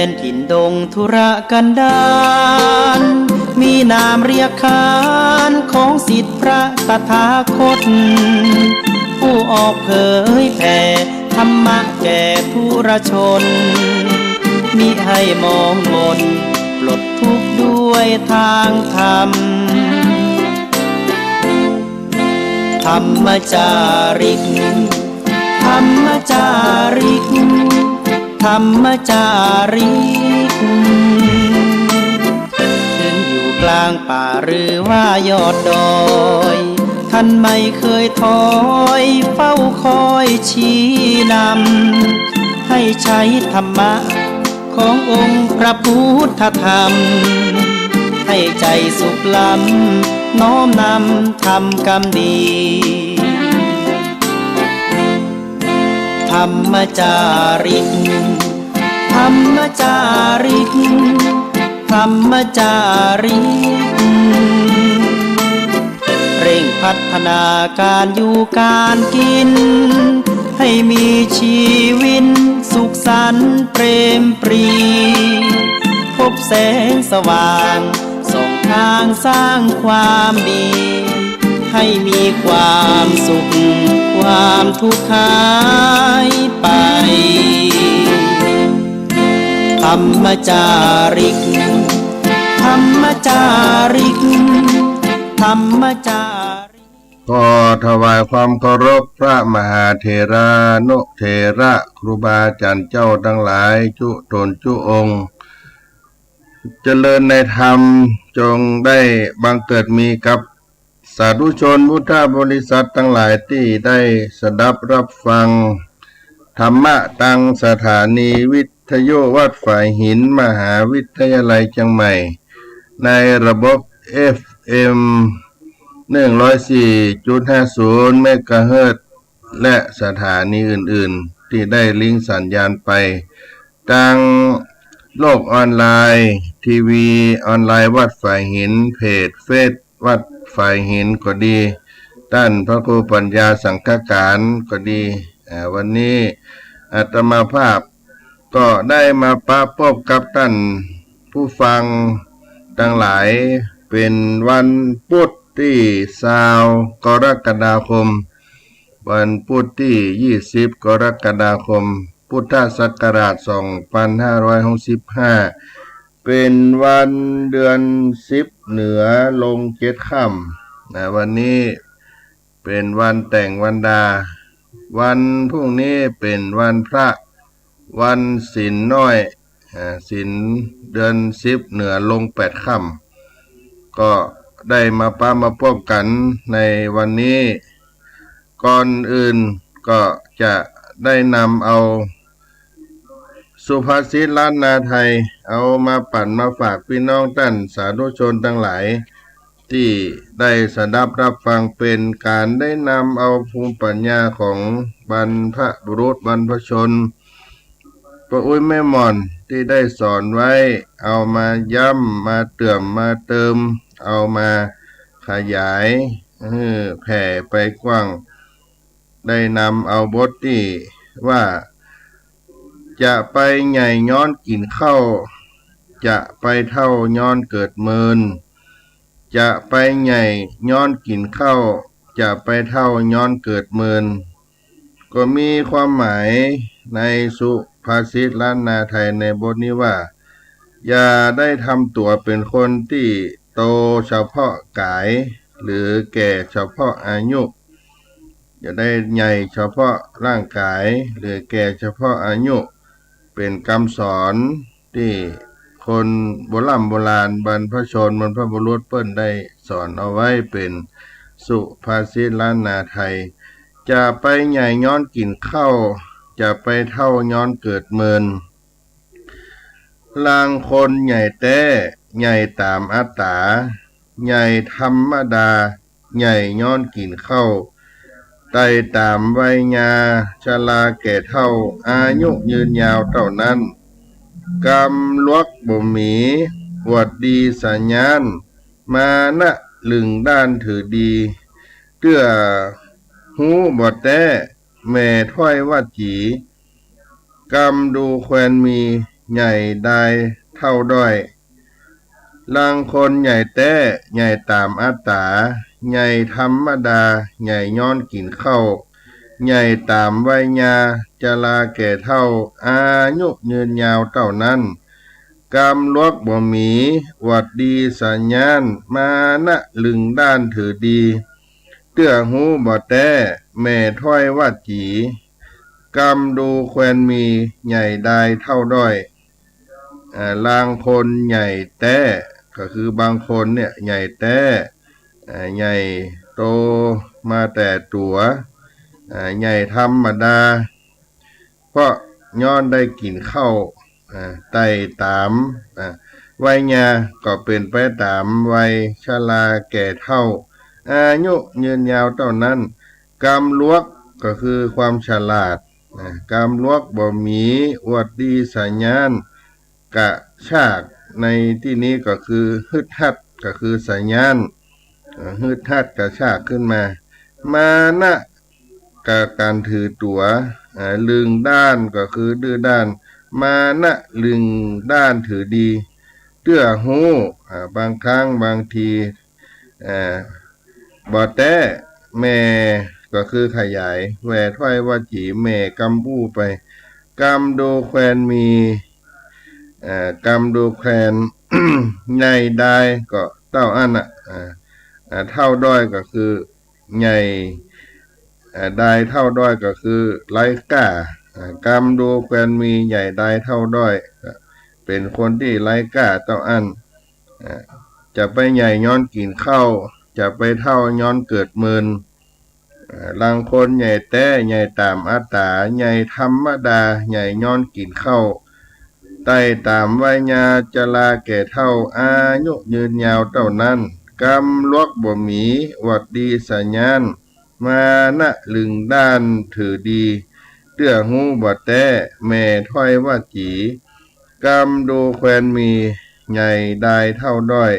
นถิ่นดงธุรกันดารมีนามเรียกขานของศิษย์พระตถาคตผู้ออกเผยแผ่ธรรมะแก่ผู้ราชนมิให้มองมนปลดทุกข์ด้วยทางธรรมธรรมจาริกธรรมจาริกธรรมจาริกถึงอยู่กลางป่าหรือว่ายอดดอยท่านไม่เคยถอยเฝ้าคอยชี้นำให้ใช้ธรรมะขององค์พระพุทธธรรมให้ใจสุขล้ำน้อมนำทำกรรมดีธรรมจาริกธรรมจาริกธรรมจาริกเร่งพัฒนาการอยู่การกินให้มีชีวิตสุขสันต์เปรมปรีพบแสงสว่างส่องทางสร้างความดีให้มีความสุขความทุกข์หายไปธรรมจาริกธรรมจาริกธรรมจาริกขอถวายความเคารพพระมหาเถรานุเถระครูบาอาจารย์เจ้าทั้งหลายจุตนจุองค์เจริญในธรรมจงได้บังเกิดมีกับสาธุชนพุทธบริษัททั้งหลายที่ได้สดับรับฟังธรรมะตังสถานีวิทยุวัดฝ่ายหินมหาวิทยาลัยเชียงใหม่ในระบบ FM 104.50 เมกะเฮิรตซ์และสถานีอื่นๆที่ได้ลิงก์สัญญาณไปทางโลกออนไลน์ทีวีออนไลน์วัดฝ่ายหินเพจเฟซวัดฝ่ายหินก็ดีท่านพระครูปัญญาสังฆการก็ดีวันนี้อาตมาภาพก็ได้มาพบกับท่านผู้ฟังทั้งหลายเป็นวันพุธที่20 กรกฎาคมวันพุธที่20 กรกฎาคมพุทธศักราช2565เป็นวันเดือน10เหนือลง7ค่ำวันนี้เป็นวันแต่งวันดาวันพรุ่งนี้เป็นวันพระวันศีลน้อยศีลเดือน10เหนือลง8ค่ำก็ได้มาพบกันในวันนี้ก่อนอื่นก็จะได้นำเอาสุภาษิตล้านนาไทยเอามาปั่นมาฝากพี่น้องท่านสาธุชนทั้งหลายที่ได้สดับรับฟังเป็นการได้นำเอาภูมิปัญญาของบรรพบุรุษบรรพชนพระอุ้ยแม่ม่อนที่ได้สอนไว้เอามาย้ำมาเติมมาเติมเอามาขยายแผ่ไปกว้างได้นำเอาบทที่ว่าจะไปใหญ่ย้อนกินข้าวจะไปเท่าย้อนเกิดเมินจะไปใหญ่ย้อนกินข้าวจะไปเท่าย้อนเกิดเมินก็มีความหมายในสุภาษิตล้านนาไทยในบทนี้ว่าอย่าได้ทำตัวเป็นคนที่โตเฉพาะกายหรือแก่เฉพาะอายุอย่าได้ใหญ่เฉพาะร่างกายหรือแก่เฉพาะอายุเป็นคำสอนที่คนโบราณบรรพชนบรรพบุรุษเปิ้นได้สอนเอาไว้เป็นสุภาษิตล้านนาไทยจะไปใหญ่ย้อนกินข้าวจะไปเท่าย้อนเกิดเมินลางคนใหญ่แต้ใหญ่ตามอัตตาใหญ่ธรรมดาใหญ่ย้อนกินข้าวไต่ตามวัยญาชราแก่เท่าอายุยืนยาวเท่านั้นกรรมลวกบ่มีอวดดีสัญญาณมานะลึงด้านถือดีเตื้อหูบ่แต้แม่ถ้อยว่าจีกรรมดูแควนมี ใหญ่ได้เท่าด้อยลางคนใหญ่แต้ใหญ่ตามอัตตาใหญ่ธรรมดาใหญ่ย้อนกินข้าวใหญ่ตามวัยญาจะลาแก่เท่าอายุยืนยาวเท่านั้นกำลวกบ่มีวัดดีสัญญาณมานะลึงด้านถือดีเตื้อหูบ่แต้แม่ถ้อยว่าจีกำดูแควนมีใหญ่ได้เท่าด้อยลางคนใหญ่แต้ก็คือบางคนเนี่ยใหญ่แต้ใหญ่โตมาแต่ตัวใหญ่ธรรมดาเพราะย้อนได้กินข้าวไต่ตามวัยญาก็เป็นไปตามวัยชราแก่เฒ่าอายุยืนยาวเท่านั้นกำลวกก็คือความฉลาดกำลวกบ่มีอวดดีสัญญาณกะชากในที่นี้ก็คือฮึดฮัดก็คือสัญญาณฮึดฮัดกะชากขึ้นมานะกะการถือตัวลึงด้านก็คือดื้อด้านมานะลึงด้านถือดีเตื้อหูบางครั้งบางทีบ่แต้แม่ก็คือขยายแหวถ้อยว่าจีแม่กำบู้ไปกำดูแควนมีกำดูแควน ใหญ่ได้ก็เต้าอันเท่าด้อยก็คือใหญ่ได้เท่าด้อยก็คือไร้กล้ากำดูแควนมีใหญ่ได้เท่าด้อยเป็นคนที่ไร้กล้าเต้าอันจะไปใหญ่ย้อนกินข้าวจะไปเท่าย้อนเกิดเมินลางคนใหญ่แต้ใหญ่ตามอัตตาใหญ่ธรรมดาใหญ่ย้อนกินข้าวไต่ตามวัยญาจะลาแก่เท่าอายุยืนยาวเท่านั้นกำลวกบ่มีวัดดีสัญญาณมานะลึงด้านถือดีเตื้อหูบ่แต้แม่ถ้อยว่าจีกำดูแควนมีใหญ่ได้เท่าด้อย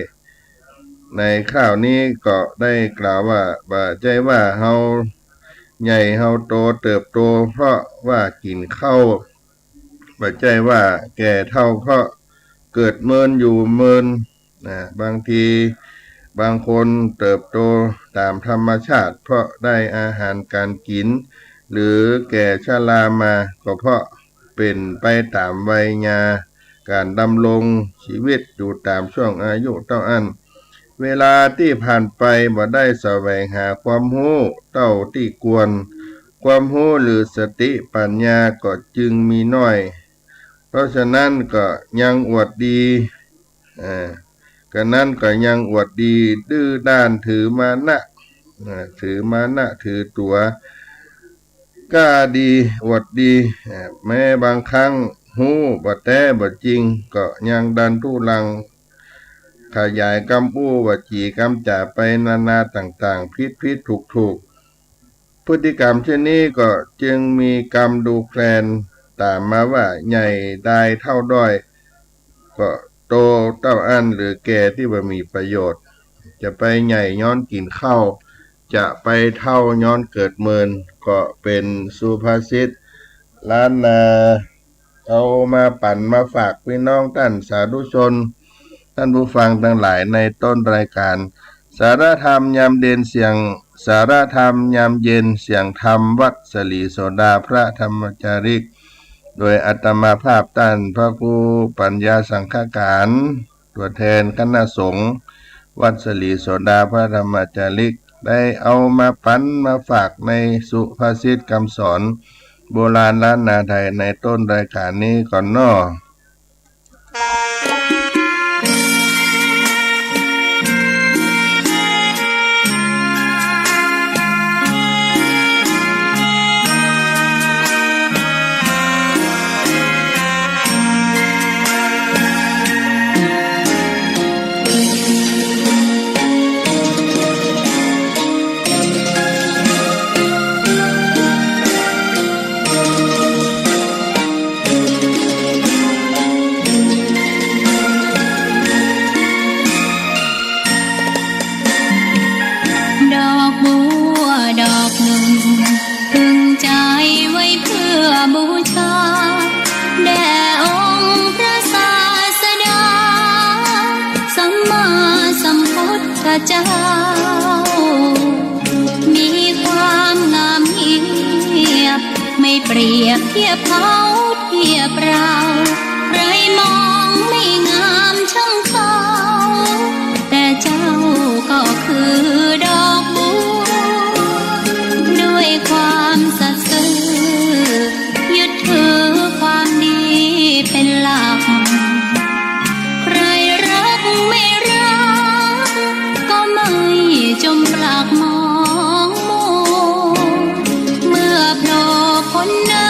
ในข้าวนี้ก็ได้กล่าวว่าบ่ใจว่าเฮาใหญ่เฮาโตเติบโตเพราะว่ากินข้าวบ่ใจว่าแก่เท่าเพราะเกิดเมินอยู่เมินบางทีบางคนเติบโตตามธรรมชาติเพราะได้อาหารการกินหรือแก่ชรามาก็เพราะเป็นไปตามวัยญาการดำรงชีวิตอยู่ตามช่วงอายุเท่าอันเวลาที่ผ่านไปบ่ได้แสวงหาความรู้เท่าที่ควรความรู้หรือสติปัญญาก็จึงมีน้อยเพราะฉะนั้นก็ยังอวดดีก็นั้นก็ยังอวดดีดื้อด้านถือมานะถือตัวกล้าดีอวดดีแม้บางครั้งหูบ่แต้บ่จริงก็ยังดันทุลังขยายกำปูว่าจีกำจ่าไปนานาต่างๆผิดถูกพฤติกรรมเช่นนี้ก็จึงมีกรรมดูแคลนตามมาว่าใหญ่ได้เท่าด้อยก็โตเต้าอันหรือแก่ที่บ่มีประโยชน์จะไปใหญ่ย้อนกินข้าวจะไปเท่าย้อนเกิดเมินก็เป็นสุภาษิตล้านนาเอามาปั่นมาฝากพี่น้องท่านสาธุชนท่านผู้ฟังทั้งหลายในต้นรายการสารธรรมยามเด่นเสียงสารธรรมยามเย็นเสียงธรรมวัดสลีโสดาพระธรรมจาริกโดยอาตมาภาพท่านพระครูปัญญาสังฆการตัวแทนคณะสงฆ์วัดสลีโสดาพระธรรมจาริกได้เอามาปั้นมาฝากในสุภาษิตคำสอนโบราณล้านนาไทยในต้นรายการนี้ก่อนน้อ เปรียบเทียบเขาเทียบเราใครมองไม่งามช่างเขาแต่เจ้าก็คือดอกบัวด้วยความสัตย์ซื่อยึดถือความดีเป็นหลักใครรักไม่รักก็ไม่จมปลักมองมัวเมื่อโผล่พ้นน้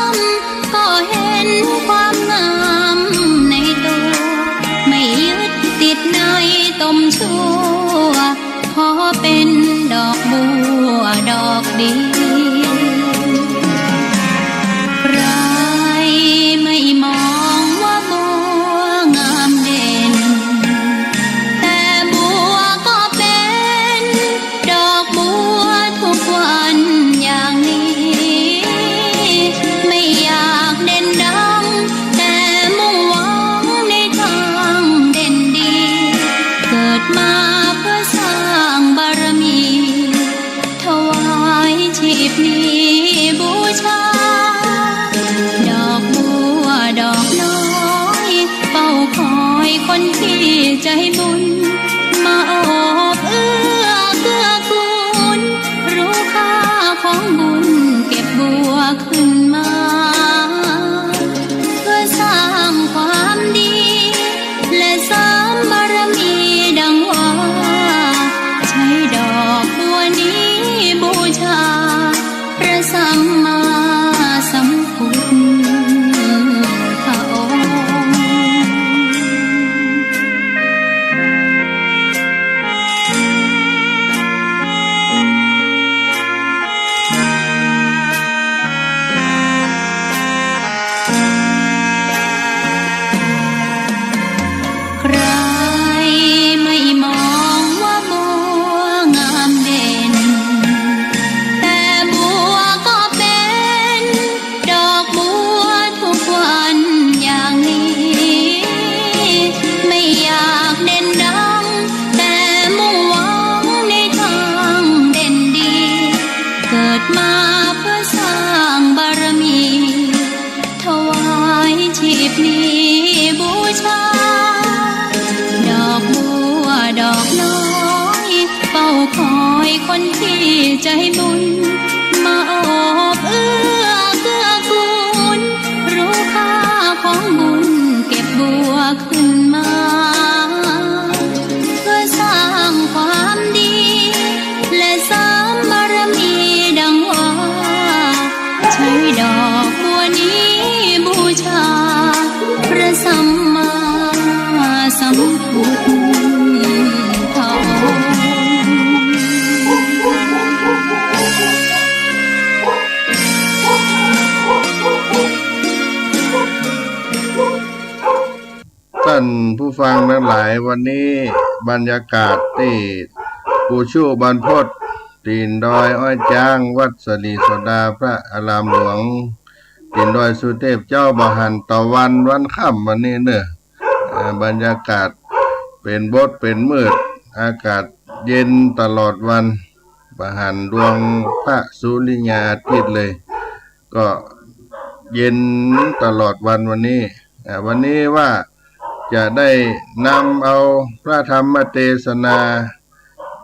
ำก็เห็นความงามในตัวไม่ยึดติดในตมชั่วขอเป็นดอกบัวดอกเดียวใครไม่มองว่าบัวงามเด่นแต่บัวก็เป็นดอกบัวทุกวันอย่างนี้ไม่อยากเด่นดังแต่มุ่งหวังในทางเด่นดีเกิดมาเพื่อสร้างบารมีถวายชีพนี้บูชาดอกบัวดอกน้อยเฝ้าคอยคนที่ใจบุญมาโอบเอื้อเกื้อกูลรู้ค่าของบุญเก็บบัวขึ้นมาเพื่อสร้างความดีและเสริมบารมีดังว่าใช้ดอกบัวนี้บูชาพระสัมมาสัมพุทธองค์ ใครไม่มองว่าบัวงามเด่นแต่บัวก็เป็นดอกบัวทุกวันอย่างนี้ไม่อยากเด่นดังแต่มุ่งหวังในทางเด่นดีเกิดมาเพื่อสร้างบารมีถวายชีพนี้บูชาดอกบัวดอกน้อยเฝ้าคอยคนที่ใจบุญมาโอบเอื้อเกื้อกูลรู้ค่าของบุญเก็บบัวขึ้นมาเพื่อสร้างความดีและเสริมบารมีดังว่าใช้ดอกบัวนี้บูชาพระสัมมาสัมพุทธองค์ ท่านผู้ฟังทั้งหลายวันนี้บรรยากาศที่ปูชูบรรพตตีนดอยอ้อยจ้างวัดสลีโสดาพระอารามหลวงตีนดอยสุเทพเจ้าบาหันต่อวันค่ำวันนี้เนอะบรรยากาศเป็นบดเป็นมืดอากาศเย็นตลอดวันบาหันดวงพระสุริยาทิตย์เลย ก็เย็นตลอดวันนี้วันนี้ว่าจะได้นำเอาพระธรรมเทศนา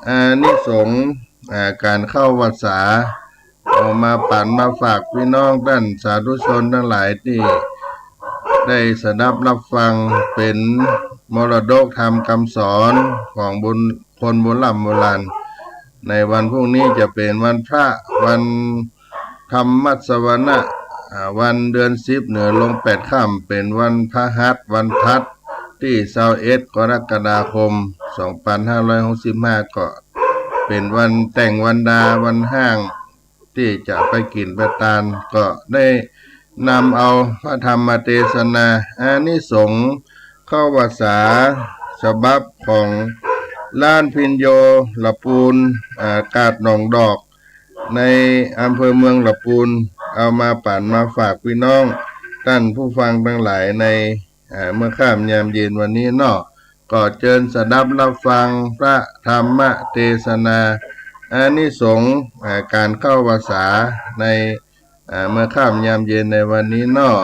อานิสงส์การเข้าพรรษาเอามาปั่นมาฝากพี่น้องท่านสาธุชนทั้งหลายที่ได้สดับรับฟังเป็นมรดกธรรมคำสอนของคนโบราณในวันพรุ่งนี้จะเป็นวันพระวันธรรมสวนะวันเดือน10เหนือลง8ค่ำเป็นวันพฤหัสวันพัดที่21กรกฎาคม2565ก็เป็นวันแต่งวันดาวันห้างที่จะไปกินไปทานก็ได้นำเอาพระธรรมเทศนาอานิสงส์เข้าภาษาฉบับของล้านพินโยละปูนกาดหนองดอกในอำเภอเมืองละปูนเอามาปั่นมาฝากพี่น้องท่านผู้ฟังทั้งหลายในเมื่อค่ำยามเย็นวันนี้เนาะก็เชิญสดับรับฟังพระธรรมเทศนาอานิสงส์การเข้าภาษาใน เมื่อค่ำยามเย็นในวันนี้เนาะ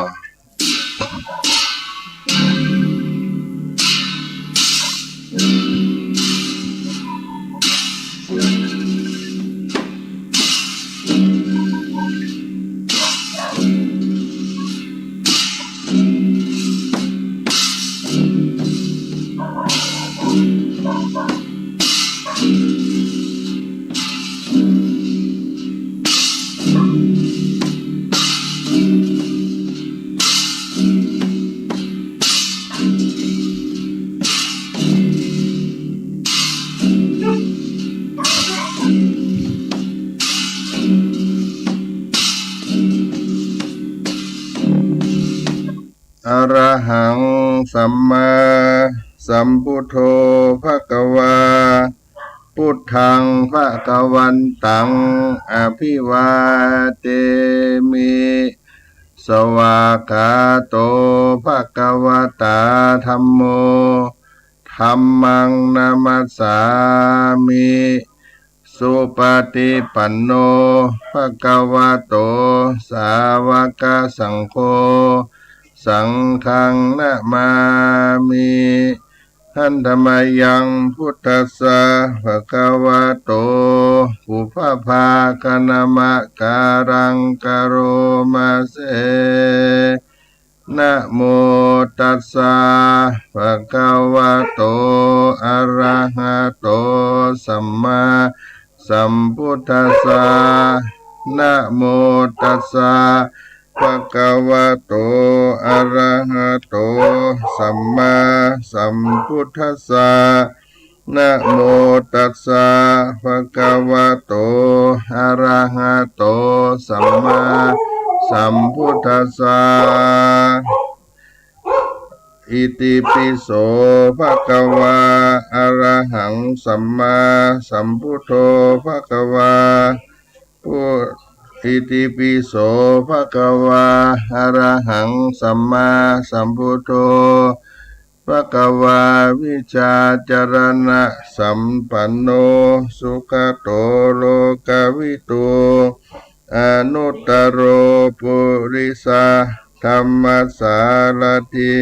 อรหังสัมมาสัมพุทโธภควาพุทธังภควันตังอภิวาเทมิสวากขาโตภควตาธัมโมธัมมังนามัสสามิสุปฏิปันโนภควโตสาวกสังโฆสังฆังนะมามิหันธรรมยังพุทธัสสะภะคะวะโตปุพพาคณมะการังกะโรมาเสนะโมตัสสะภะคะวะโตอะระหะโตสัมมาสัมพุทธัสสะนะโมตัสสะภะคะวะโตอะระหะโตสัมมาสัมพุทธัสสะนะโมตัสสะภะคะวะโตอะระหะโตสัมมาสัมพุทธัสสะอิติปิโสภะคะวะอะระหังสัมมาสัมพุทโธภะคะวะอิติปิโสภะคะวะอะระหังสัมมาสัมพุทโธภะคะวะวิชาจารณะสัมปันโนสุขโตโลกวิทูอนุตตโรปุริสาธัมมัสสารถิ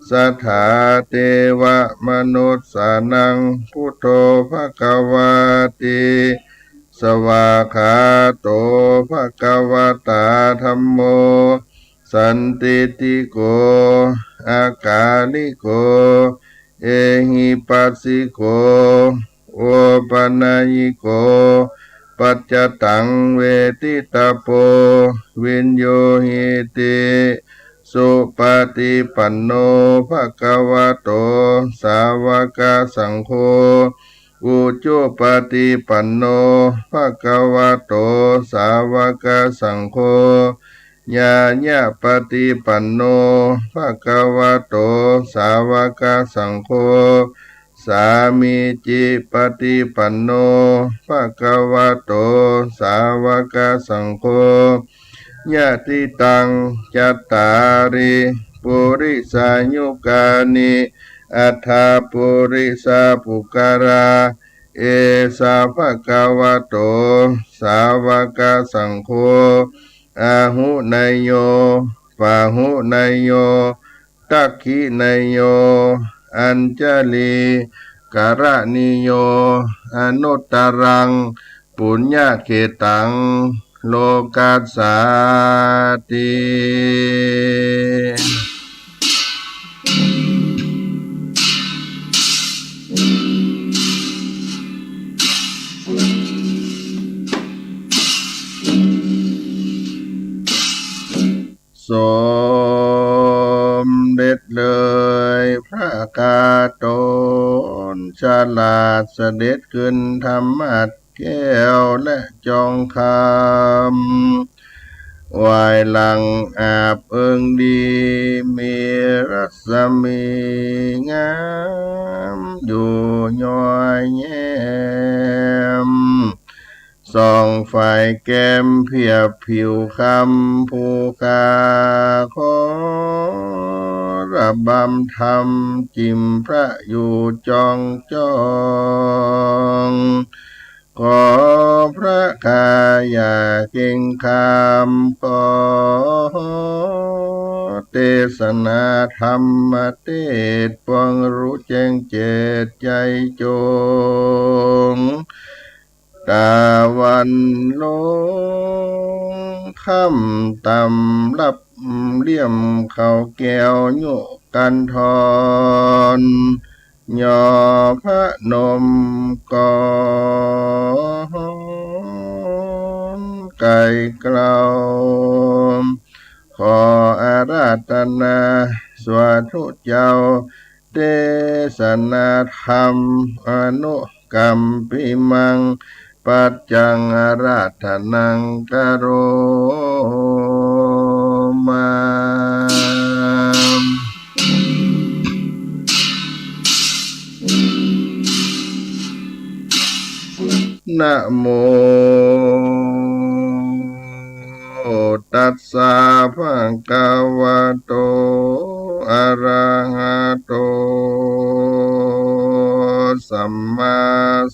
สัทธาเทวมนุสสานังพุทโธภคะวะติสวากขาโตภคะวตาธัมโมสันติติโกอากาลิโกเอหิปัสสิโกโอปนัญิโกปัจจตังเวทิตาโปวินโยหิติสุปฏิปันโนภควโตสาวกสังโฆอุจุปฏิปันโนภควโตสาวกสังโฆญาญาปฏิปันโนภควโตสาวกสังโฆสามีจิปฏิปันโนภควโตสาวกสังโฆญาติตังจัตตาริปุริสายุกานิอัฏฐาปุริสาปุการาเอสาภะคะวะโตสาวกสังโฆอาหุนายโยปาหุนายโยตักขินายโยอัญจลีการณิโยอนุตตรังปุญญเขตังโลกัสสาติสมเด็จเลยพระกาโตนฉลาดเสด็จขึ้นธรรมัสแก้วและจองคำวายหลังอาบเอิงดีมีรัศมีงามอยู่ย้อยแย้มส่องไฟแก้มเพียบผิวคำภูคาขอระบำธรรมจิมพระอยู่จองจอง ขอพระกายาเก่งคำขอเทศนาธรรมเทศปวงรู้แจ้งเจตใจจงตาวันลงค่ำต่ำรับเลี่ยมเขาแก้วโยกันทอนย่อพระนมกอนไก่เกลาขออาราธนาสวาธุเจ้าเทศนาธรรมอนุกรรมปิมังปัจจังอาราธนังกโรมานะโมตัสสะภะคะวะโตอะระหะโตสัมมา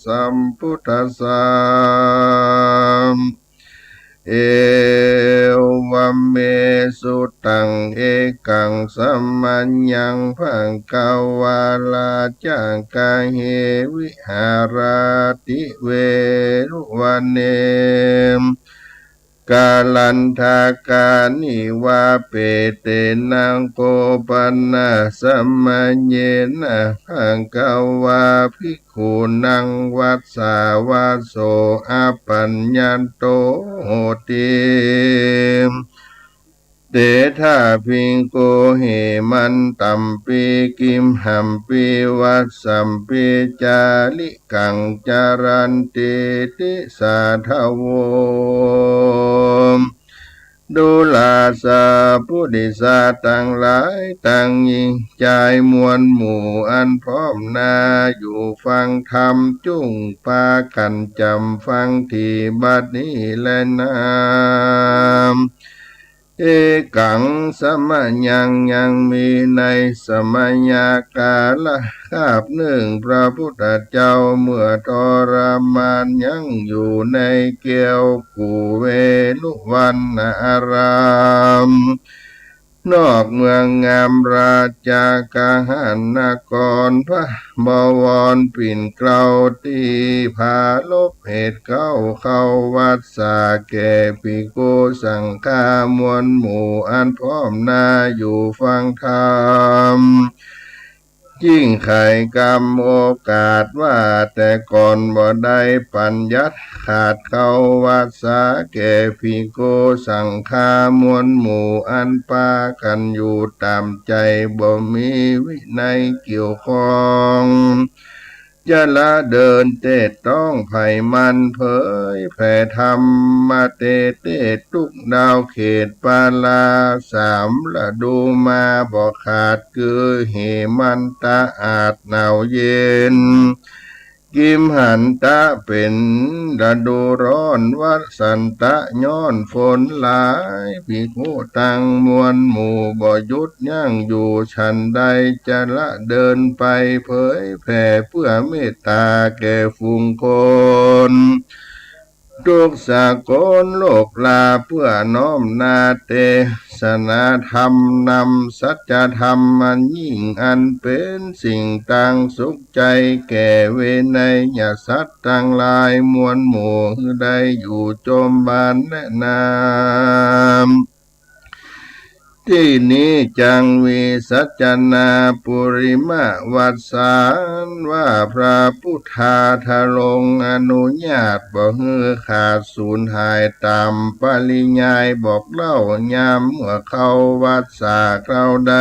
สัมพุทธัสสะเอวัมเมสุตังเอกังสัมมัญญังภะคะวะลาจากกะเหวิหารติเวรุวันเนกาลันทากานิวาเปเตนังโกปันนาสัมมัญเยนะภังกวาภิกขุนังวัสสาวาโสอาปัญญันโตโหติเตถาพิงโกเหมันตัมปีกิมหัมปีวัสสัมปีจาลิกังจารันติติสาทโวดูลาสาผู้ดิสาตั้งหลายตั้งยิ่งใจมวลหมู่อันพร้อมนาอยู่ฟังธรรมจุ่งปากันจำฟังที่บัดนี้และนามเอกังสมัญยังมีในสมัญญากาละคาบหนึ่งพระพุทธเจ้าเมื่อทรมานยังอยู่ในเกียวกูเวลุวันนารามนอกเมืองงามราชากาหันนกรพระบวรปิ่นเกลาตีพาลบเหตุเข้าวัดสาแก่ภิกขุสังฆามวลหมู่อันพร้อมนาอยู่ฟังธรรมยิ่งไขกรรมโอกาสว่าแต่ก่อนบ่ได้ปัญญัติขาดเข้าวัดสาแก่ภิกขุสังฆามวลหมู่อันปากันอยู่ตามใจบ่มีวินัยเกี่ยวข้องจะละเดินเตะต้องไผ่มันเผยแผ่ธรรมมาเตทุกดาวเขตปาลาสามละดูมาบอกขาดคือเหมันตาอาจหนาวเย็นกิมหันตะเป็นฤดูร้อนวัดสันตะย้อนฝนหลายภิกขุตั้งมวลหมู่บ่หยุดยั้งอยู่ฉันใดจะละเดินไปเผยแผ่เพื่อเมตตาแก่ฝูงคนทุกสากลโลกลาเพื่อน้อมนาเตศนาธรรมนำสัจธรรมมันยิ่งอันเป็นสิ่งต่างสุขใจแก่เวไนยสัตว์ต่างหลายมวลหมู่ได้อยู่จมบานแนะนำที่นี้จังวิสัจนาปุริมาวัสสานว่าพระพุทธาทะลงอนุญาตบ่ฮือขาดสูญหายตามปริยายบอกเล่ายามเมื่อเข้าวัดสาเราใด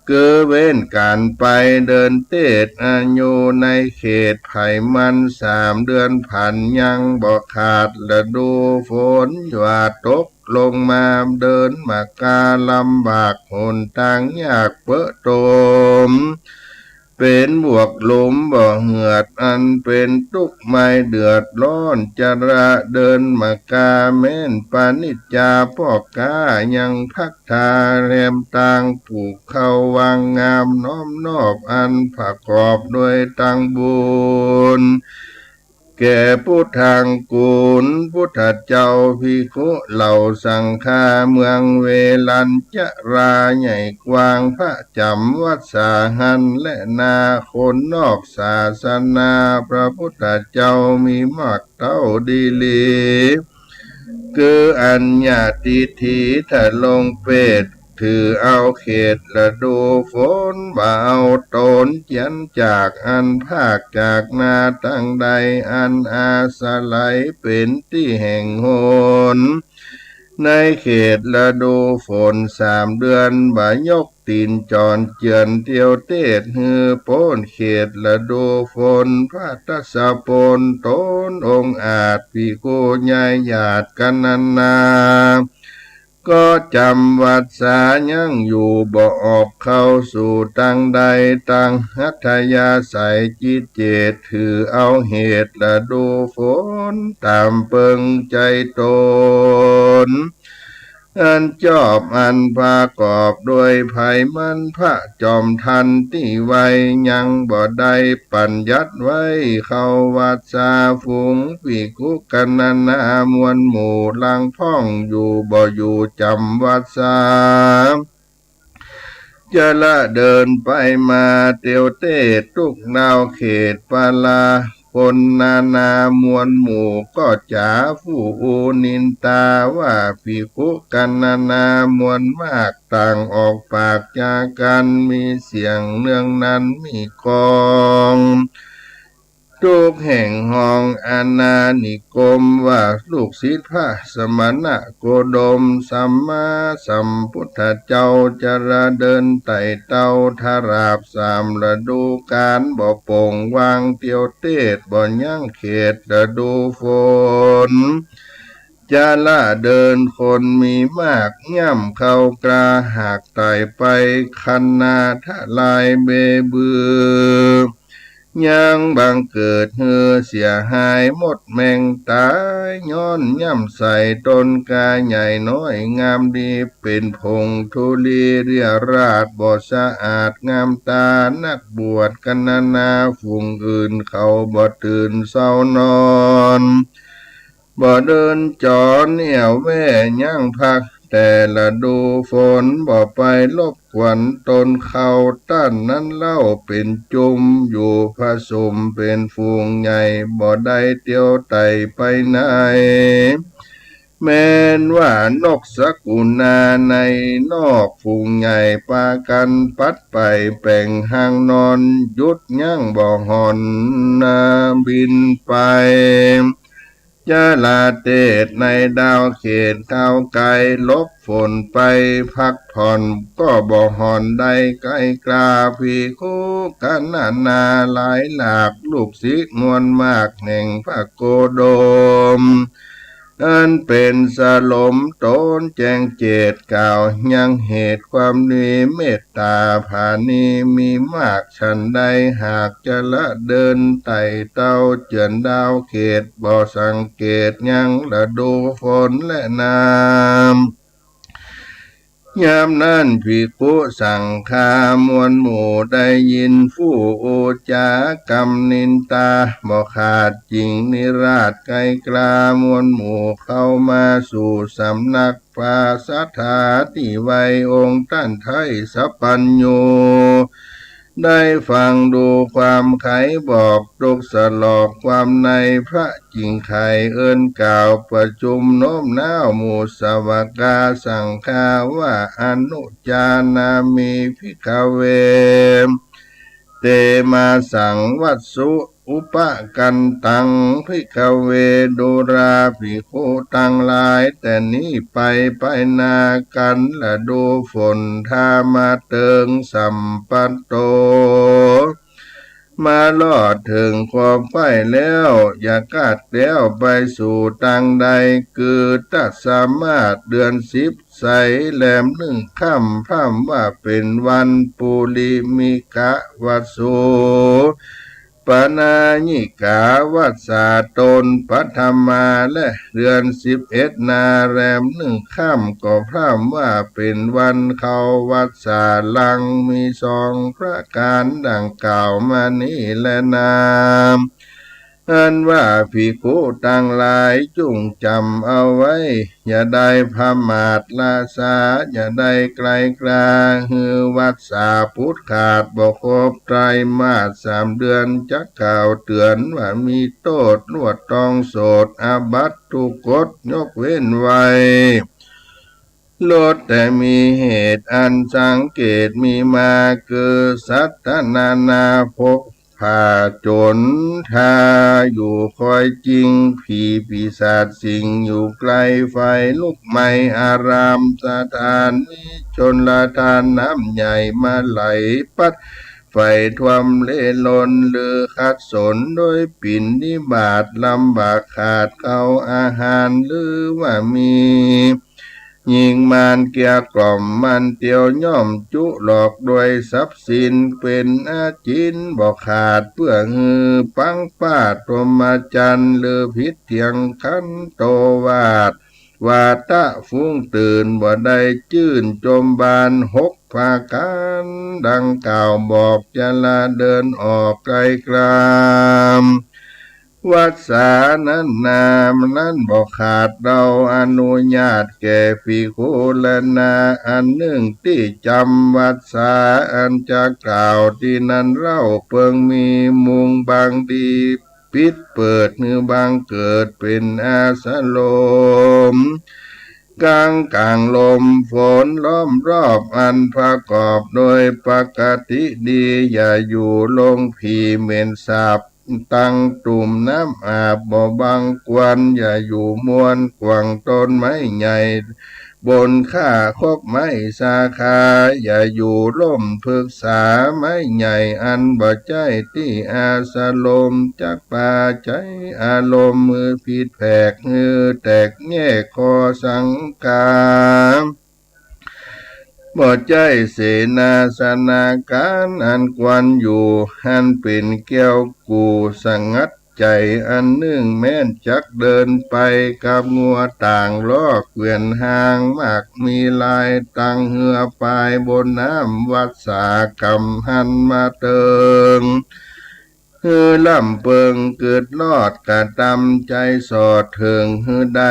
เกือเว้นการไปเดินเตศอยู่ในเขตไผ่มัน3 เดือนผ่านยังบ่ขาดฤดูฝนหยาดตกลงมาเดินมากาลำบากหนทางยากเปอะโตมเป็นบวกหลุมบ่เหือดอันเป็นทุกข์ไม่เดือดร้อนจระเดินมากาเม้นปานิจจาพ่อกายังพักทาแรมต่างผูกเข้าวางงามน้อมนอบอันประกอบด้วยตังบุญแ แก่พุทธังกุลพุทธเจ้าภิกขุเหล่าสังฆาเมืองเวลัญจะราใหญ่กว้างพระจำวัดสาหันและนาคนนอกศาสนาพระพุทธเจ้ามีมากเท่าดีลีคืออัญญาติทีถ้าลงเป็ดถือเอาเขตละดูฝนบ่เอาตนเจียนจากอันภาคจากนาตั้งใดอันอาสลัยเป็นที่แห่งโหนในเขตละดูฝน3 เดือนบ่ยกตีนจรเจือนเที่ยวเตดฮือโป้นเขตละดูฝนพระทัสสะปนตนองค์อาจภิกขุใหญ่ญาติกันนาก็จำวัดสายังอยู่บ่ออกเข้าสู่ตั้งใดตั้งหัตถยาใส่จิตเจตถือเอาเหตุละดูฝนตามเปิงใจตนอันจอบอันประกอบด้วยภัยมันพระจอมทันที่ไว้ยังบ่ได้ปัญญัติไว้เข้าวัดสาฝูงภิกขุกันนามวลหมู่ลังพ่องอยู่บ่อยู่จำวัดสาจะละเดินไปมาเตียวเตดทุกนาวเขตปาลาคนนามวลหมู่ก็จ๋าผู้อูนินตาว่าภิกขุกันนามวลมากต่างออกปากจากกันมีเสียงเนื่องนั้นมีกองทุกแห่งห้องอาณานิคมว่าลูกศิษย์พระสมณะโคดมสัมมาสัมพุทธเจ้าจะระเดินไต่เต้าทาราบ3 ฤดูกาลบ่โป่งวางเตียวเตดบ่ยั่งเขตฤดูฝนจะละเดินคนมีมากย่ำเข้ากราหากไต่ไปคันนาทะลายเบบือยังบังเกิดเหือเสียหายหมดแมงตายย้อนย่ำใส่ต้นกาใหญ่น้อยงามดีเป็นพงธุลีเรียราดบ่สะอาดงามตานักบวชกันนาฝูงอื่นเขาบ่ตื่นเศร้านอนบ่เดินจรเอี่ยวแว่ย่างพักแต่ละดูฝนบ่ไปลบกวนตนเขาตั้นนั้นเล่าเป็นจุมอยู่ผสมเป็นฝูงใหญ่บ่ได้เตียวไต่ไปไหนแม้นว่านกสกุณาในนอกฝูงใหญ่ปากันปัดไปแป่งหางนอนยุดยั่งบ่หอนนาบินไปจะลาเตดในดาวเขตก้าวไกลลบฝนไปพักผ่อนก็บ่หอนได้ไกลกลาภิกขุกันนาหลายหลากลูกศิษย์มวลมากแห่งพระโกดมอันเป็นสลมตนแจงเจตกล่าวยังเหตุความดีเมตตาภาณีมีมากฉันใดหากจะละเดินไต่เต้าเจือนดาวเขตบ่สังเกตยังละดูฝนและน้ำยามนั้นภิกขุสังฆามวลหมู่ได้ยินผู้โอจากรรมนินตาบ่ขาดจริงนิราชไกลกลามวลหมู่เข้ามาสู่สำนักปาสัทธาที่ไว้องค์ท่านไทยสัพพัญโยได้ฟังดูความไขบอกตุกสลอกความในพระจริงไขเอิ้นกล่าวประชุมโน้มน้าวหมู่สาวกาสังฆาว่าอนุจานามิภิกขเวเตมาสังวัสสุอุปกันตังภิกขเวดุราภิกขุตังหลายแต่นี้ไปนากันละดูฝนทามาเติงสัมปันโตมาลอดถึงความไฟแล้วอย่ากาดแล้วไปสู่ตังใดคือตัดสามารถเดือน10ใสแหลม1 ค่ำพร่ำว่าเป็นวันปุริมิกะวัสสุปนาญิกาวัสสาตนปัทมาและเดือน11นาแรม1 ค่ำก็พร่ำว่าเป็นวันเขาวัสสาลังมี2 ประการดังกล่าวมานี้และนาม อันว่าภิกขุต่างหลายจงจำเอาไว้อย่าได้พมาทลาสาอย่าได้ไกลกลาฮือวัดสาพุทธขาดบ่ครบไตรมาส3 เดือนจักกล่าวเตือนว่ามีโทษลวดตองโสดอาบัติทุกกฎยกเว้นไว้ลดแต่มีเหตุอันสังเกตมีมาเกิดสัตตนานาภพผ่าจนทาอยู่คอยจริงผีปีศาจสิงอยู่ไกลไฟลุกไหม้อารามสถานวิชนละทานน้ำใหญ่มาไหลปัดไฟทวมเล่ลนหรือขัดสนโดยปิ่นนิบาตลำบากขาดเอาอาหารหรือว่ามียิงมานเกียกล่อมมันเตียวย่อมจุหลอกโดยทรัพย์สินเป็นอาจินบอกขาดเพื่อฮือปังป้าตรมาจันหรือพิษเทียงขันโตวาดวาตะฟุ้งตื่นบ่ได้จื่นจมบาน6 ภาการดังกล่าวบอกจะลาเดินออกไกลกรามวัดสานั้นนามนั้นบอกขาดเราอนุญาตแก่ภิกขุและนาอันหนึ่งที่จำวัดสาอันจะกล่าวที่นั้นเล่าเพิงมีมุงบางดีปิดเปิดนือบางเกิดเป็นอาสโลมกลางลมฝนล้อมรอบอันประกอบโดยปกติดีอย่าอยู่ลงผีเหม็นสาบตั้งตุ่มน้ำอาบบ่บังกวนอย่าอยู่มวนกวางต้นไม้ใหญ่บนข้าคบไม้สาขาอย่าอยู่ร่มพึกษาไม้ใหญ่อันบ่ใจที่อาสลมจักป่าใจอารมณ์มือผิดแผกมือแตกแยกคอสังกามบ่ใจเสนาสนาการอันกวนอยู่อันเป็นเกี่ยวกูสงัดใจอันหนึ่งแม้นจักเดินไปกับงัวต่างล้อเกวียนห่างมากมีลายตั้งเหือปลายบนน้ำวัดสากำหันมาเติงฮือลำเปิงเกิดลอดกะตำใจสอดเถิงฮือใด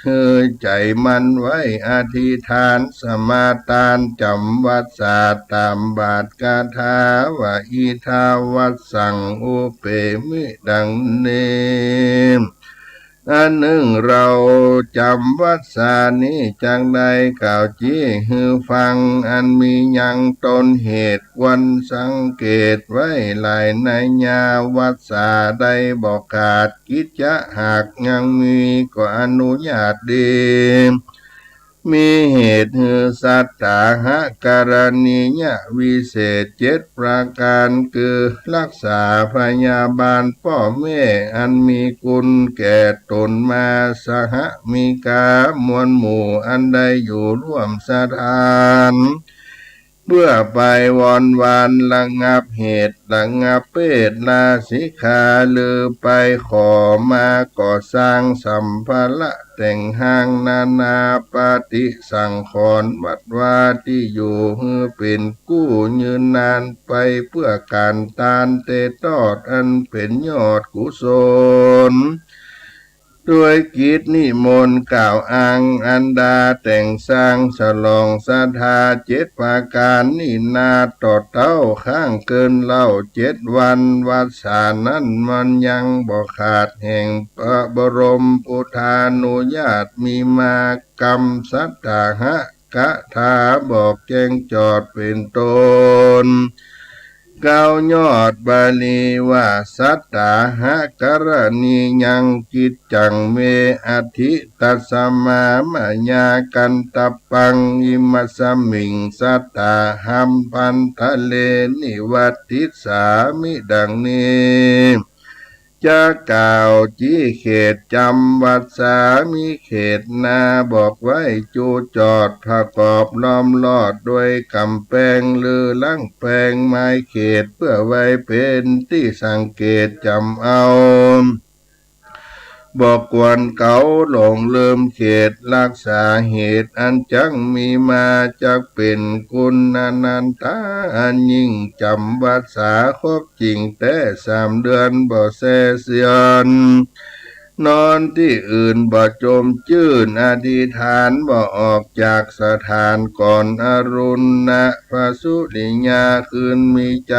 ฮือใจมันไว้อธิษฐานสมาทานจำวัดสาตามบาทกาถาว่าอีทาวัดสั่งอุเปมิดังเนมอันหนึ่งเราจำวัดสานี้จังใดกล่าวจี้ฮือฟังอันมียังตนเหตุวันสังเกตไว้หลายในญาวัดสาได้บอกขาดกิจจะหากยังมีก็อนุญาตดีมีเหตุฮือสัตตาหะการณียวิเศษ7 ประการคือรักษาพยาบาลพ่อแม่อันมีคุณแก่ตนมาสหมีกามวลหมู่อันได้อยู่ร่วมสถานเพื่อไปวอนวานระงับเหตุระงับเพศลาสิกขาหรือไปขอมาก่อสร้างสัมภาระแต่งห้างนานาปฏิสังขรณ์วัดวาที่อยู่ฮือเป็นกู้ยืนนานไปเพื่อการตานเตตอดอันเป็นยอดกุศลด้วยกิจนิมนต์กล่าวอ้างอันดาแต่งสร้างฉลองศรัทธา7 ประการนี่นาต่อเต้าข้างเกินเล่า7 วันวัดสานั้นมันยังบ่ขาดแห่งพระบรมพุทธานุญาตมีมากรรมสัตตาหะกะถาบอกแจ้งจอดเป็นต้นกล่าวยอดบาลีว่าสัตตาหะกรณียังกิจจังเมอธิตัสสมามายากันตปังอิมัสสมิงสัตตาหัมพันทะเลนิวัติสามิดังนี้จะกล่าวจี้เขตจำวัดสามีเขตนาบอกไว้จูจอดประกอบล้อมลอดด้วยกำแพงหรือลังแพงไม้เขตเพื่อไว้เป็นที่สังเกตจำเอา บอกกวนเก่าหลงลืมเขตรักษาเหตุอันจังมีมาจากเป็นคุณนันตาอันยิ่งจำวัดสาครบจริงแต่3 เดือนบ่แซ่เสียนนอนที่อื่นบ่จมจื่นอธิษฐานบ่ออกจากสถานก่อนอรุณนะพระสุริยาคืนมีใจ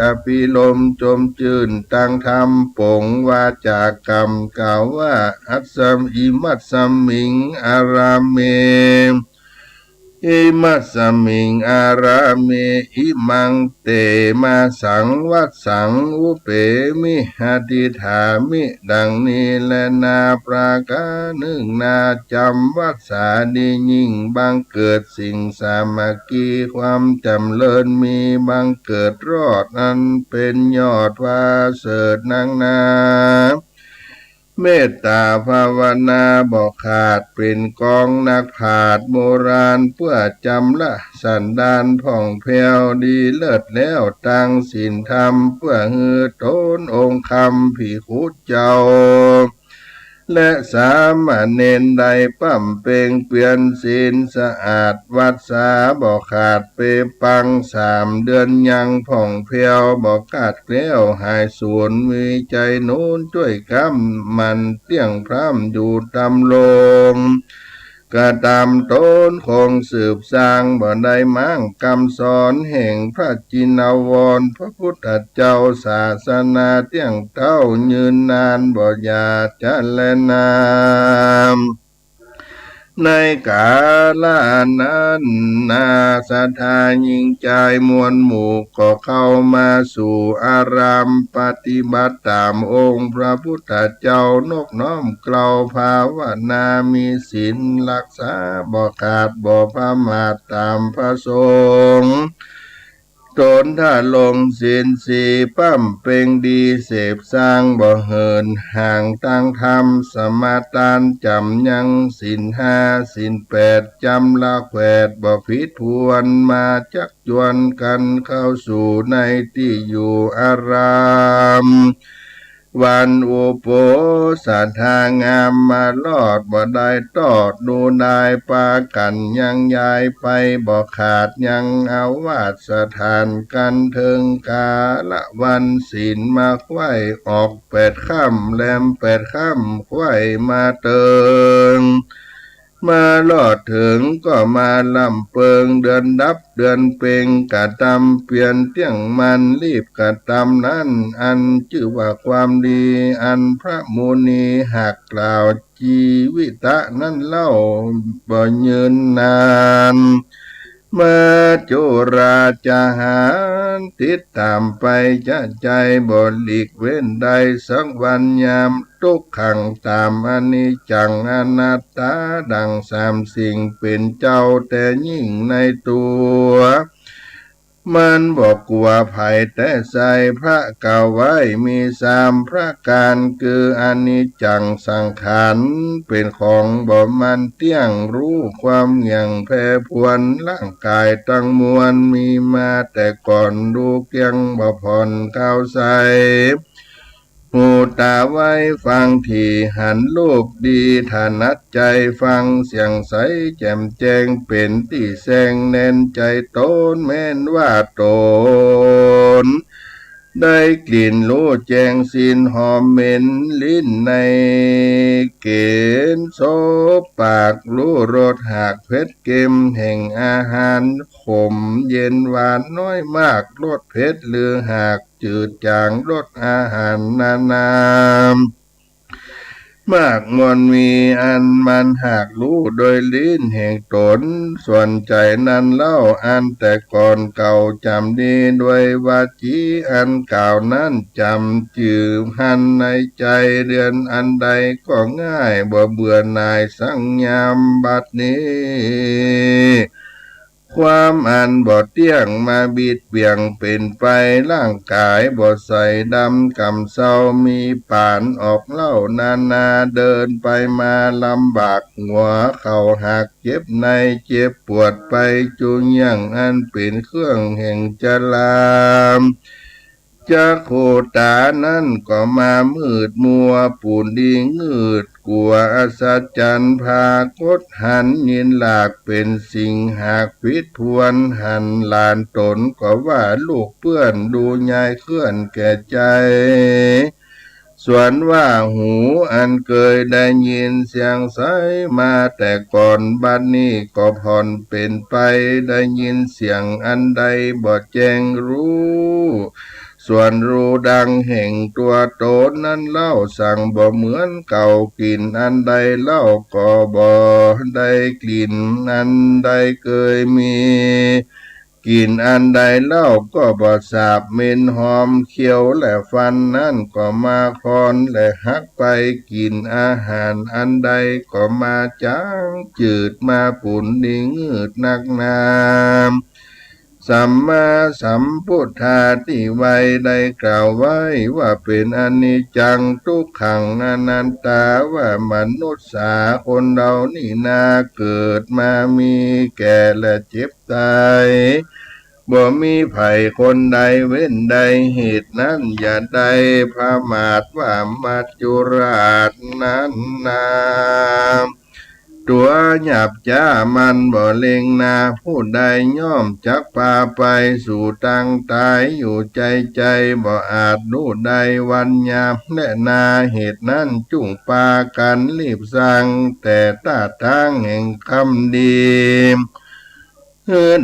อภิลมจมจื่นตั้งธรรมปงวาจากกรรมกล่าวว่าอัสสัมอิมัสสัมมิงอารามเมอิมัสสมิงอารามิอิมังเตมาสังวัดสังอุเปมิหติถามิดังนี้และนาปรากาหนึ่งนาจำวัดสาดียิ่งบังเกิดสิ่งสามัคคีความจำเริญมีบังเกิดรอดอันเป็นยอดว่าเสริฐนางนาเมตตาภาวนาบอกขาดเป็นกองนักผาดโบราณเพื่อจำละสันดานผ่องแผ้วดีเลิศแล้วตั้งศีลธรรมเพื่อฮือโตนองค์คำผีคุดเจ้าและสามเณรใดปั้มเปงเปลี่ยนศีลสะอาดวัดสาบอกขาดเปปัง3 เดือนยังผ่องแผ้วบอกขาดแล้วหายสูญมีใจโน้นช่วยกำมันเตี้ยงพร่ำอยู่ตำลงกระตามต้นคงสืบสร้างบ่ได้มั่งคำสอนแห่งพระจินวรพระพุทธเจ้าศาสนาเตี้ยงเต้ายืนนานบ่อยาจะแลนามในกาลนั้นนาศรัทธายิ่งใจมวลหมู่ก็เข้ามาสู่อารามปฏิบัติตามองค์พระพุทธเจ้านกน้อมเกลาภาวนามีศีลรักษาบ่ขาดบ่ประมาทตามพระสงฆ์ตนถ้าลงศีลสีปั้มเป่งดีเสพสร้างบ่เหินห่างตั้งธรรมสมาทานจำยังศีล5ศีล8จำละแขวดบ่ผิดพวนมาจักจวนกันเข้าสู่ในที่อยู่อารามวันอุโปสัทธางามมาลอดบ่ได้ตอดดูได้ปากันยังยายไปบ่ขาดยังเอาวาดสถานกันเทิงกาละวันศีลมาไขว้ออก8 ค่ำแลม8 ค่ำไขว้มาเติงมาลอดถึงก็มาลำเปิงเดือนดับเดือนเปงกะตำเปลี่ยนเตี้ยงมันรีบกะตำนั้นอันชื่อว่าความดีอันพระมุนีหากกล่าวจีวิตะนั้นเล่าบ่ยืนนานมาโจราจาหารติดตามไปจะใจบ่หลีกเว้นใดสักวันยามทุกขังตามอนิจจังอนัตตาดัง3 สิ่งเป็นเจ้าแต่ยิ่งในตัวมันบอกกลัวภัยแต่ใส่พระเก่าไว้มี3 ประการคืออนิจจังสังขารเป็นของบ่มันเที่ยงรู้ความเหี่ยงแผ่พวนร่างกายตั้งมวลมีมาแต่ก่อนดูเกียงบ่ผ่อนเข้าใสหูตาไว้ฟังที่หันลูกดีถนัดใจฟังเสียงใสแจ่มแจ้งเป็นที่แสงแน่นใจตนแม้นว่าตนได้กลิ่นรู้แจ้งสินหอมเหม็นลิ้นในเกณฑ์โซปากรู้รสหากเผ็ดเค็มแห่งอาหารขมเย็นหวานน้อยมากรสเผ็ดหรือหากจืดจางรสอาหารนานามากมนมีอันมันหากรู้โดยลิ้นแห่งตนส่วนใจนั้นเล่าอันแต่ก่อนเก่าจำดีด้วยวาจีอันเก่านั้นจำจือหันในใจเรือนอันใดก็ง่ายบ่เบื่อหน่ายสังยามบัดนี้ความอันบ่เที่ยงมาบิดเบี่ยงเป็นไปร่างกายบ่ใส่ดำกำเศร้ามีป่านออกเล่านาเดินไปมาลำบากหัวเข่าหักเจ็บในเจ็บปวดไปจุงยังอันเป็นเครื่องแห่งจลาม จะโคตานั้นก็มามืดมัวปูนดีงืดกลัวอัศจรรย์พากดหันยินหลากเป็นสิ่งหากพิษพวนหันลานตนก็ว่าลูกเปื้อนดูยายเคลื่อนแก่ใจส่วนว่าหูอันเคยได้ยินเสียงไสมาแต่ก่อนบัดนี้ก็ผ่อนเป็นไปได้ยินเสียงอันใดบ่แจ้งรู้ส่วนรู้ดังแห่งตัวโตนั้นเล่าสั่งบ่เหมือนเก่ากินอันใดเล่าก็บ่ได้กลิ่นอันใดเคยมีกินอันใดเล่าก็บ่สาบเหม็นหอมเคี้ยวและฟันนั่นก็มาคอนและหักไปกินอาหารอันใดก็มาจางจืดมาปุ่นดิงืดนักนามสัมมาสัมพุทธาที่ไว้ได้กล่าวไว้ว่าเป็นอนิจจังทุกขังอนัตตาว่ามนุษย์สาคนเรานี่นาเกิดมามีแก่และเจ็บตายบ่มีไผคนใดเว้นใดเหตุนั้นอย่าใดพระมาทว่ามัจจุราชนั้นนาตัวหยาบจ้ามันบ่เล็งนาผู้ใดย่อมจักพาไปสู่ตังตายอยู่ใจบ่อาจรู้ใดวันยามและนาเหตุนั้นจุ่งปากันรีบสั่งแต่ตาทางแห่งคำดี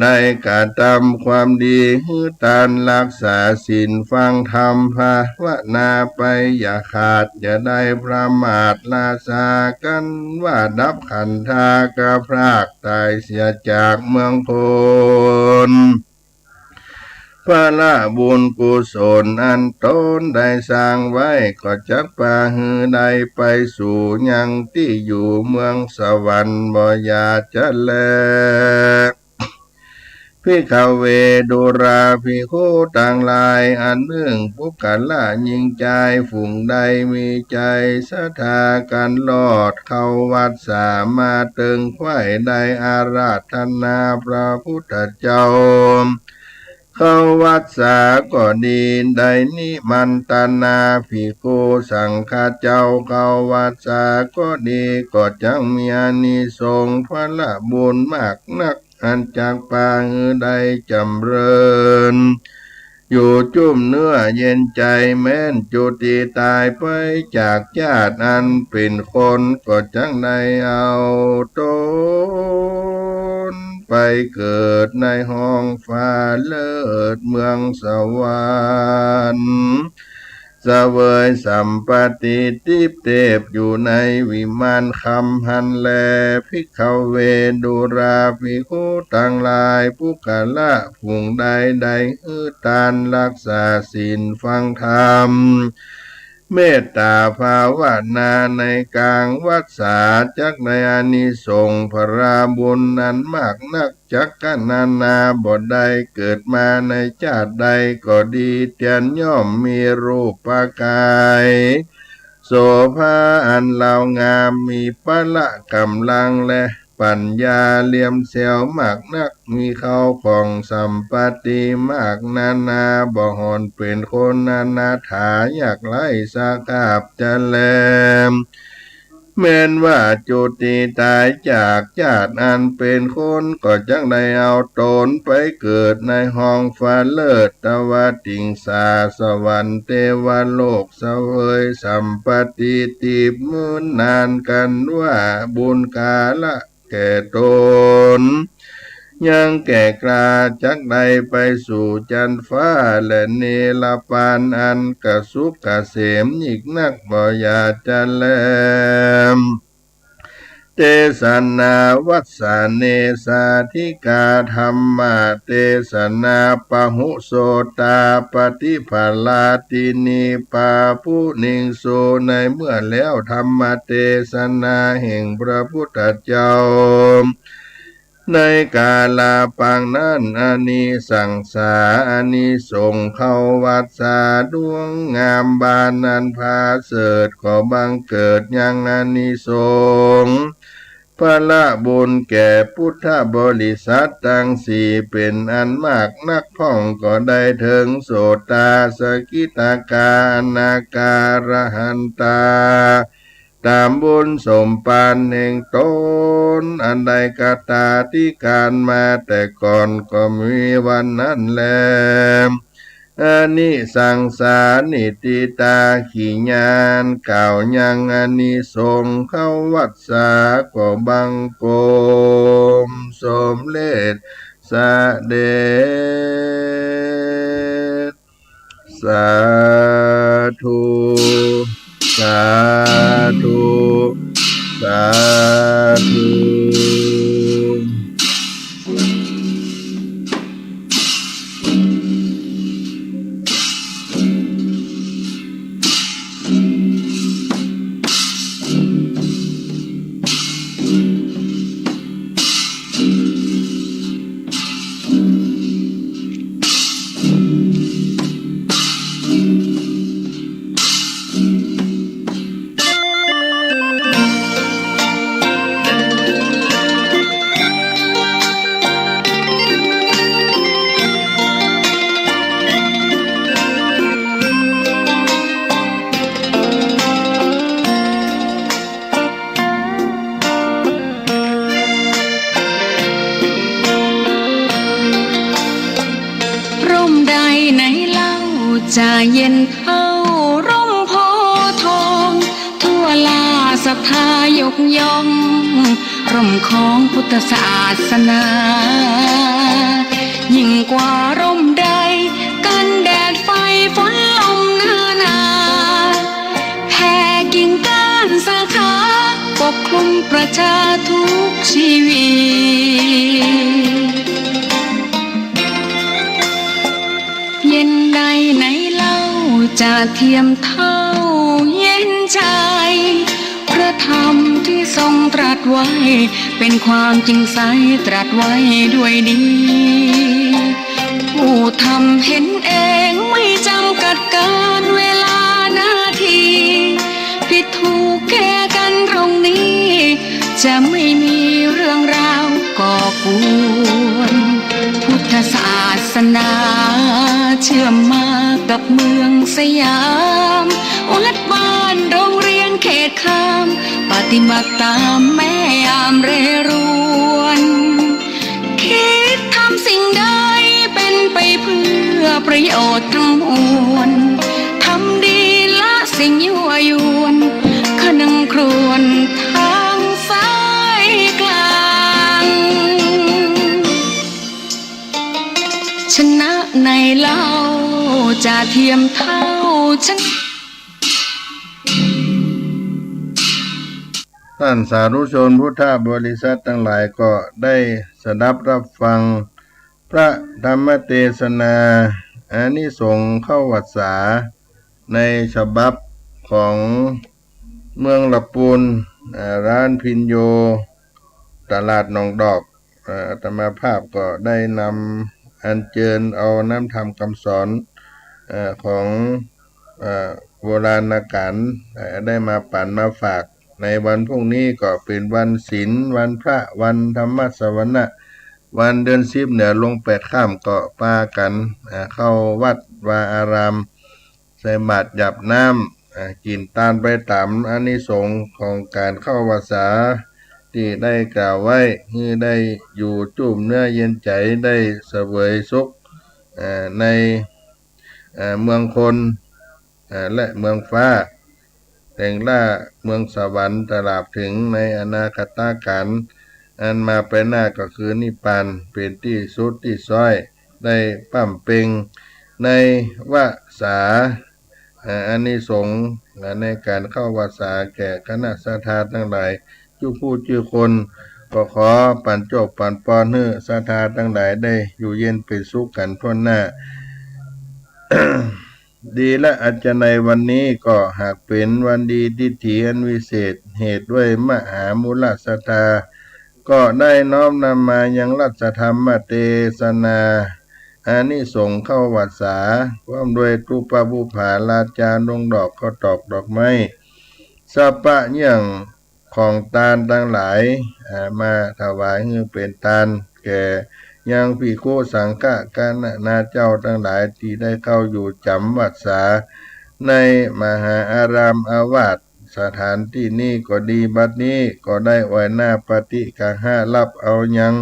ได้กระทำความดีตานรักษาศีลฟังธรรมภาวนาไปอย่าขาดอย่าได้ประมาทลาสากันว่าดับขันธากระพรากตายเสียจากเมืองโพนพระละบุญกุศลอันตนได้สร้างไว้ก็จักพาหือได้ไปสู่ยังที่อยู่เมืองสวรรค์บ่อยาจะแลพิกเวดุราภิกขุต่างหลายอันหนึ่งผู้กันละยิ่งใจฝูงใดมีใจศรัทธากันลอดเข้าวัดสามาตึงไข่ได้อาราธนาพระพุทธเจ้าเข้าวัดสาก็ดีได้นิมันตนาภิกขุสังฆเจ้าเข้าวัดสาก็ดีก็จังมีอานิสงส์พละบุญมากนักอันจากปางได้จำเริญอยู่จุ่มเนื้อเย็นใจแม้นจุติตายไปจากญาติอันเป็นคนก็จังได้เอาตนไปเกิดในห้องฟ้าเลิศเมืองสวรรค์เสวยสัมปติทิพเทพอยู่ในวิมานคำหันแลภิกขเวดุราภิกขุทั้งหลายผู้กะละผู้ใดใดตานรักษาศีลฟังธรรมเมตตาภาวนาในกลางวัดสาจักในอานิสงส์พระราบุญนั้นมากนักจักกันนาบ่ได้เกิดมาในชาติใดก็ดีเตียนย่อมมีรูปกายโสภาอันเหล่างามมีพละกำลังและปัญญาเลี่ยมเสียวมากนักมีเข้าของสัมปติมากนาบ่หอนเป็นคนนาถาอยากไล่สากาบจะแลมแม้นว่าจุติตายจากญาติอันเป็นคนก็จังได้เอาตนไปเกิดในห้องฟ้าเลิศตวติงสาสวรรค์เทวโลกเสวยสัมปติติมืนนานกันว่าบุญกาละแก่ตนยังแก่กล้าจักใดไปสู่จันฟ้าและเนรปานอันกสุขเกษมอีกนักบ่อยาจะแลมเตสนาวัสสาเนสาธิกาธรรมาเตสนาปะหุโสตาปฏิภาลาตินีปาผู้นิงโสในเมื่อแล้วธรรมเตสนาแห่งพระพุทธเจ้าในกาลาปังนั้นอานิสังสาอานิสงส์เข้าวัดสาดวงงามบานนันพาเสดก็บังเกิดยังอานิสงส์ พระละบุญแก่พุทธบริษัททั้งสี่เป็นอันมากนักพ่องก็ได้ถึงโสตาสกิตากานาการหันตาตามบุญสมปานแห่งตนอันใดกตาที่การมาแต่ก่อนก็มีวันนั้นแลอานิสังสานิติตาขีญานกล่าวยังอานิสงส์เข้าวัดสาก็บังโกมสมเลศสะเด็จสาธุสาธุสาธุ จะเย็นเท่าร่มโพธิ์ทองทั่วลาศรัทธายกย่องร่มของพุทธศาสนายิ่งกว่าร่มใดกันแดดไฟฝนลมนาแผ่กิ่งก้านสาขาปกคลุมประชาทุกชีวิตเย็นใดไหนเล่าจะเทียมเท่าเย็นใจพระธรรมที่ทรงตรัสไว้เป็นความจริงใสตรัสไว้ด้วยดีผู้ทำเห็นเองไม่จำกัดการเวลานาทีผิดถูกแก้กันตรงนี้จะไม่มีเรื่องราวก่อกวนพุทธศาสนาเชื่อมมากับเมืองสยามวัดบ้านโรงเรียนเขตคามปฏิบัติตามแม่ยามเรรวนคิดทำสิ่งใดเป็นไปเพื่อประโยชน์ทั้งมวลทำดีละสิ่งยั่วยวนขนึงครวญทางสายกลางชนะในเล่าจะเทียมเท่าฉันท่านสาธุชนพุทธบริษัททั้งหลายก็ได้สดับรับฟังพระธรรมเทศนาอานิสงส์เข้าวัดสาในฉบับของเมืองละปูนร้านพินโยตลาดหนองดอกอาตมาภาพก็ได้นำอัญเชิญเอาน้ำธรรมคำสอนของโบราณกาลได้มาปั่นมาฝากในวันพรุ่งนี้ก็เป็นวันศีลวันพระวันธรรมสวนะวันเดือน10เหนือลง8ค่ำก็ปากันเข้าวัดวาอารามใส่บาตรหยับน้ำกินตานไปตามอานิสงส์ของการเข้าพรรษาที่ได้กล่าวไว้ที่ได้อยู่จุ่มเนื้อเย็นใจได้เสวยสุขในเมืองคนและเมืองฟ้าแต่งล่าเมืองสวรรค์ตราบถึงในอนาคตการอันมาไปหน้าก็คือนิพพานเป็นที่สุดที่ซ้อยได้ปั้มเป่งในวสาอานิสงส์ในการเข้าวสาแก่คณะสัทธาทั้งหลายจุผู้จือคนก็ขอปันโจกปันปอนให้สัทธาทั้งหลายได้อยู่เย็นเป็นสุขกันทั่วหน้า ดีและอาจจะในวันนี้ก็หากเป็นวันดีทิฏฐิอันวิเศษเหตุด้วยมหามูลศรัทธาก็ได้น้อมนำมายังรัชธรรมเทศนาอานิสงส์เข้าวัดสาพร้อมด้วยรูปบุภาราจาดงดอกข้าวตอกดอกไม้สัปปะเยี่ยงข ของทานทั้งหลายมาถวายให้เป็นทานแก่ยังภิกขุสังฆะกันนาเจ้าทั้งหลายที่ได้เข้าอยู่จำพรรษาในมหาอารามอาวาสสถานที่นี้ก็ดีบัดนี้ก็ได้ไว้หน้าปฏิกาหารับเอายัง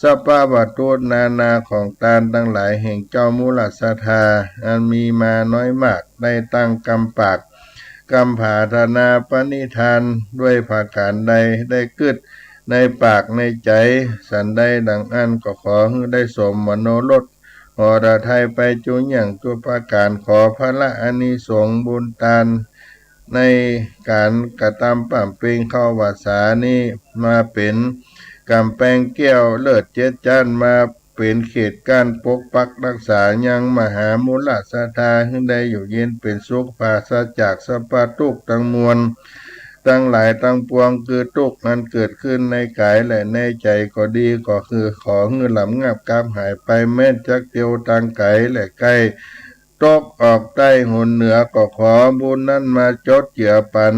สภาวัตถุนานาของทานทั้งหลายแห่งเจ้ามูลศรัทธาอันมีมาน้อยมากได้ตั้งกำปากกำผาธนาปณิธานด้วยภาการใดได้กึดในปากในใจสันได้ดังอันก็ขอให้ได้สมมโนรสหอระไทยไปจุนอย่างตัวประการขอพระอานิสงส์บุญทานในการกระทำปั่มเปงเข้าวาสานี้มาเป็นกำแพงแก้วเลิศเจ็ดจันมาเป็นเขตการปกปักรักษายังมหามูลศรัทธาให้ได้อยู่เย็นเป็นสุขปราศจากสัพพทุกข์ทั้งมวลทั้งหลายทั้งปวงคือทุกข์นั้นเกิดขึ้นในกายและในใจก็ดีก็คือขอเงินหลำงับกามหายไปแม้จักเดียวทางไกลและใกล้ตกออกใต้หุนเหนือก็ขอบุญนั้นมาจดเจือปัน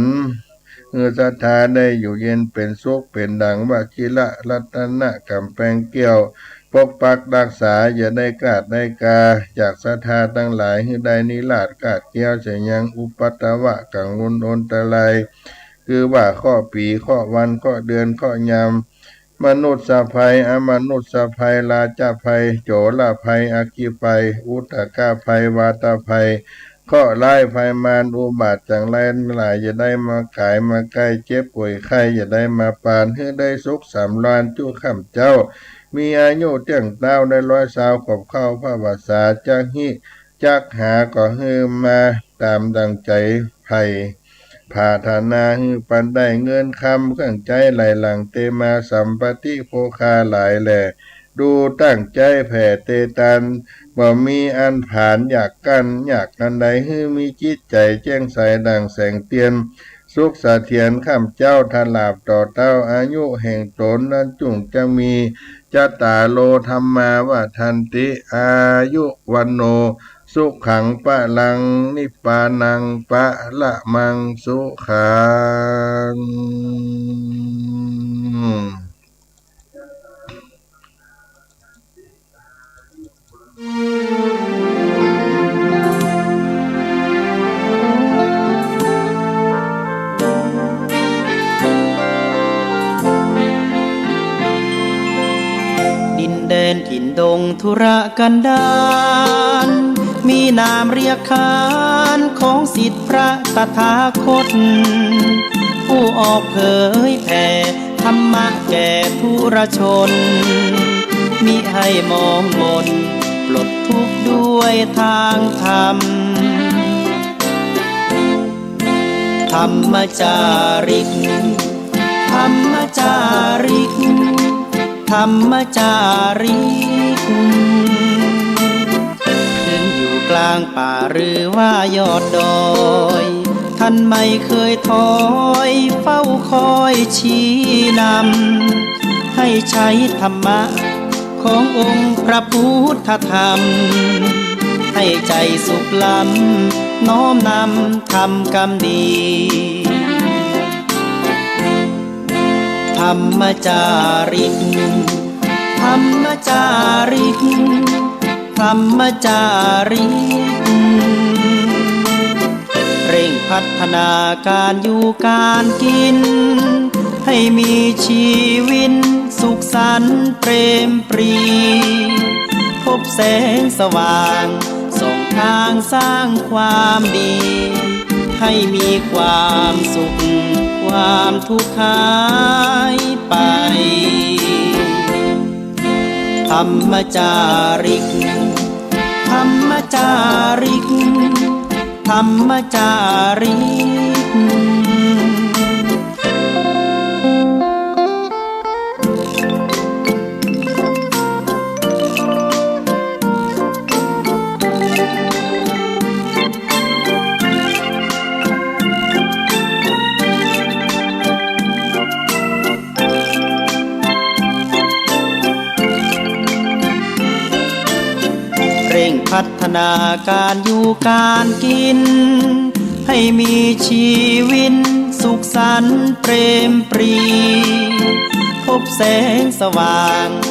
เมื่อศรัทธาได้อยู่เย็นเป็นสุขเป็นดังวชิระรัตนะกำแพงเกี่ยวปกปักรักษาอย่าได้กาดได้กาจากศรัทธาทั้งหลายให้ได้นิราศกาดเกี่ยวเสียยังอุปัตตวะกังวลอนตะไลคือว่าข้อปีข้อวันข้อเดือนข้อยามมนุษย์สะภัยอมนุษย์สะภัยราชภัยโจรภัยอาคีภัยอุตกาภัยวาตภัยข้อร้ายภัยมารอุบาทจังไรหลายอย่าได้มากายมาใกล้เจ็บป่วยไข้อย่าได้มาปานให้ได้สุขสำราญจุ้ข้ามเจ้ามีอายุเตียงเต้าได้100 ขบเข้าพระวาสาจักหิจักหาก็ให้มาตามดังใจภัยภาธนาให้ปันได้เงินคำเครื่องใจไหลหลังเตมาสัมปติโภคาหลายแหล่ดูตั้งใจแผ่เตตันบ่มีอันผ่านอยากกันอยากอันใดให้มีจิตใจแจ้งใสดังแสงเตียนสุขเสถียรข้ามเจ้าทลาบต่อเต้าอายุแห่งตนนั้นจุงจะมีจตาโลธรรมาวทันติอายุวันโนสุขังปะลังนิปานังปะละมังสุขังดินแดนถิ่นดงธุรกันดารมีนามเรียกขานของสิทธิพระตถาคตผู้ออกเผยแผ่ธรรมะแก่ทุรชนมิให้มองมนปลดทุกข์ด้วยทางธรรมธรรมจาริกธรรมจาริกธรรมจาริกถึงอยู่กลางป่าหรือว่ายอดดอยท่านไม่เคยถอยเฝ้าคอยชี้นำให้ใช้ธรรมะขององค์พระพุทธธรรมให้ใจสุขล้ำน้อมนำทำกรรมดีธรรมจาริกธรรมจาริกธรรมจาริกเร่งพัฒนาการอยู่การกินให้มีชีวิตสุขสันต์เปรมปรีพบแสงสว่างส่องทางสร้างความดีให้มีความสุขความทุกข์หายไปธรรมจาริกธรรมจาริกธรรมจาริกเร่งพัฒนาการอยู่การกินให้มีชีวิต สุขสันต์เปรมปรี พบแสงสว่าง